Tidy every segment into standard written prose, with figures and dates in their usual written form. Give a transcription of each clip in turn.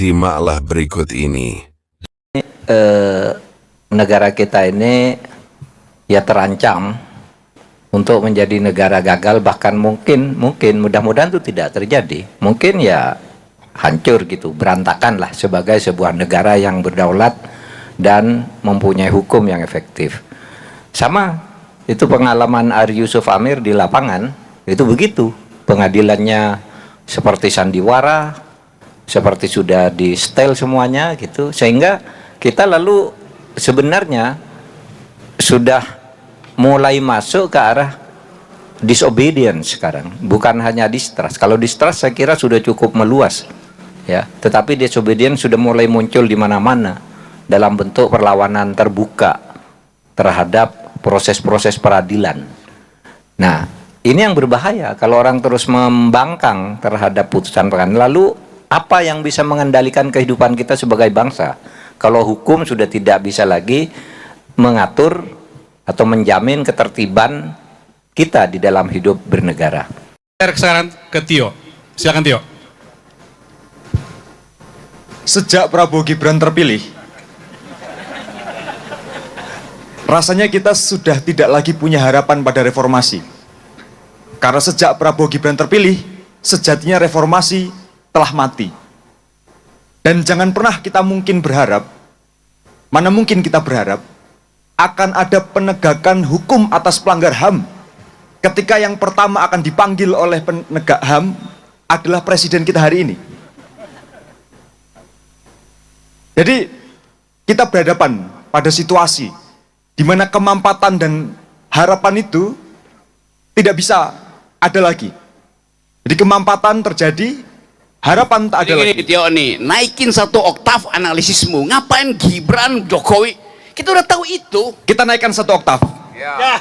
Simaklah berikut ini. Negara kita ini ya terancam untuk menjadi negara gagal, bahkan mungkin mudah-mudahan itu tidak terjadi. Mungkin ya hancur gitu, berantakan lah sebagai sebuah negara yang berdaulat dan mempunyai hukum yang efektif. Sama itu pengalaman Ari Yusuf Amir di lapangan, itu begitu. Pengadilannya seperti sandiwara, seperti sudah di setel semuanya gitu, sehingga kita lalu sebenarnya sudah mulai masuk ke arah disobedience sekarang, bukan hanya distrust. Kalau distrust saya kira sudah cukup meluas ya, tetapi disobedience sudah mulai muncul di mana-mana dalam bentuk perlawanan terbuka terhadap proses-proses peradilan. Nah, ini yang berbahaya kalau orang terus membangkang terhadap putusan pengadilan. Lalu apa yang bisa mengendalikan kehidupan kita sebagai bangsa kalau hukum sudah tidak bisa lagi mengatur atau menjamin ketertiban kita di dalam hidup bernegara? Sekarang ke Tio, silakan Tio. Sejak Prabowo Gibran terpilih, rasanya kita sudah tidak lagi punya harapan pada reformasi. Karena sejak Prabowo Gibran terpilih, sejatinya reformasi telah mati. Dan jangan pernah kita mungkin berharap, mana mungkin kita berharap akan ada penegakan hukum atas pelanggar HAM ketika yang pertama akan dipanggil oleh penegak HAM adalah presiden kita hari ini. Jadi kita berhadapan pada situasi di mana kemampatan dan harapan itu tidak bisa ada lagi. Jadi kemampatan terjadi, harapan tak ada lagi. Tio nih, naikin satu oktav analisismu. Ngapain Gibran, Jokowi? Kita udah tahu itu. Kita naikkan satu oktav. Ya.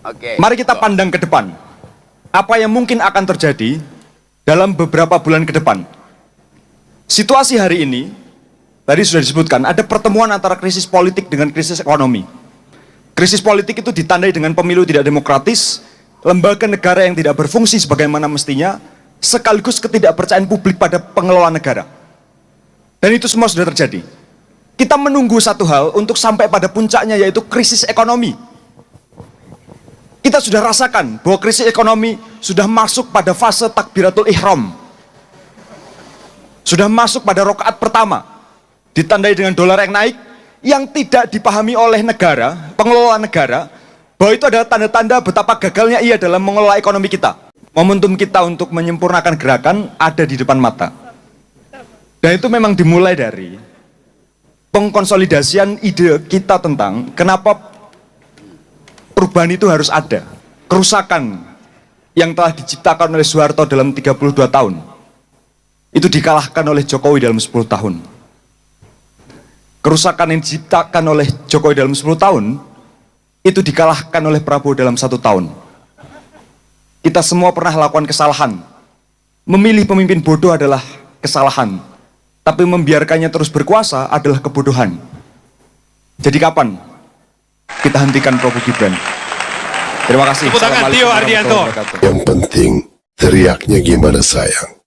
Oke. Mari kita pandang ke depan. Apa yang mungkin akan terjadi dalam beberapa bulan ke depan. Situasi hari ini, tadi sudah disebutkan, ada pertemuan antara krisis politik dengan krisis ekonomi. Krisis politik itu ditandai dengan pemilu tidak demokratis, lembaga negara yang tidak berfungsi sebagaimana mestinya, sekaligus ketidakpercayaan publik pada pengelola negara. Dan itu semua sudah terjadi. Kita menunggu satu hal untuk sampai pada puncaknya, yaitu krisis ekonomi. Kita sudah rasakan bahwa krisis ekonomi sudah masuk pada fase takbiratul ihram. Sudah masuk pada rakaat pertama, ditandai dengan dolar yang naik, yang tidak dipahami oleh negara, pengelola negara, bahwa itu adalah tanda-tanda betapa gagalnya ia dalam mengelola ekonomi kita. Momentum kita untuk menyempurnakan gerakan ada di depan mata. Dan itu memang dimulai dari pengkonsolidasian ide kita tentang kenapa perubahan itu harus ada. Kerusakan yang telah diciptakan oleh Soeharto dalam 32 tahun, itu dikalahkan oleh Jokowi dalam 10 tahun. Kerusakan yang diciptakan oleh Jokowi dalam 10 tahun, itu dikalahkan oleh Prabowo dalam 1 tahun. Kita semua pernah lakukan kesalahan. Memilih pemimpin bodoh adalah kesalahan, tapi membiarkannya terus berkuasa adalah kebodohan. Jadi kapan kita hentikan Prabowo Gibran? Terima kasih. Tepuk tangan Tio Ardianto. Yang penting teriaknya gimana sayang.